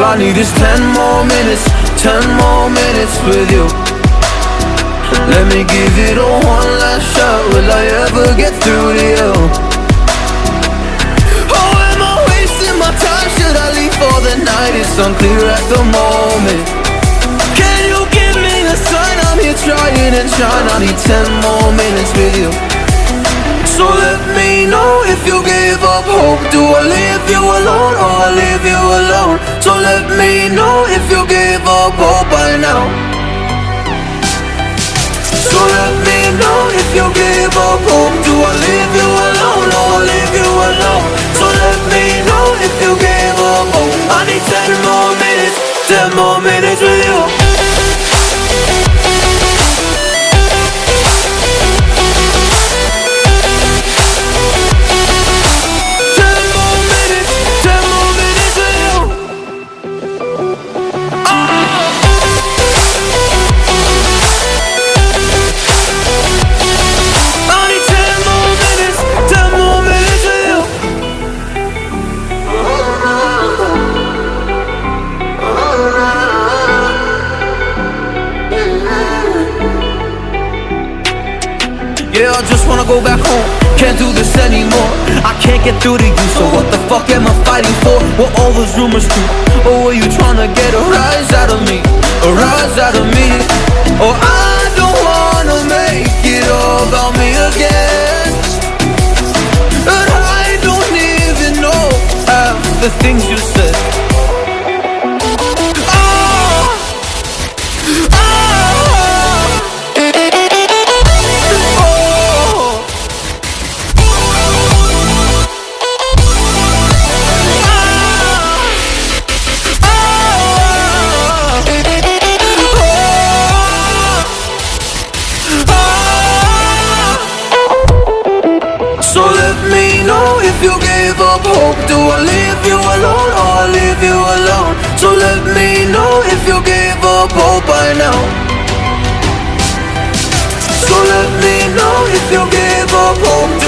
All I need is 10 more minutes, 10 more minutes with you. Let me give it a one last shot. Will I ever get through to you? Oh, am I wasting my time? Should I leave for the night? It's unclear at the moment. Can you give me a sign? I'm here trying and trying. I need 10 more minutes with you. So let me know if you gave up hope. Do I leave you alone or I leave you alone? So let me know if you gave up hope by now. So let me know if you gave up hope. Do I leave you alone or I leave you alone? So let me know if you gave up hope. I need 10 more minutes, 10 more minutes with you. Yeah, I just wanna go back home. Can't do this anymore. I can't get through to you, so what the fuck am I fighting for? Were all those rumors true? Or were you trying to get a rise out of me? A rise out of me? Or I don't wanna make it all about me again. And I don't even know half the things you said. So let me know if you gave up hope. Do I leave you alone or I leave you alone? So let me know if you gave up hope by now. So let me know if you gave up hope.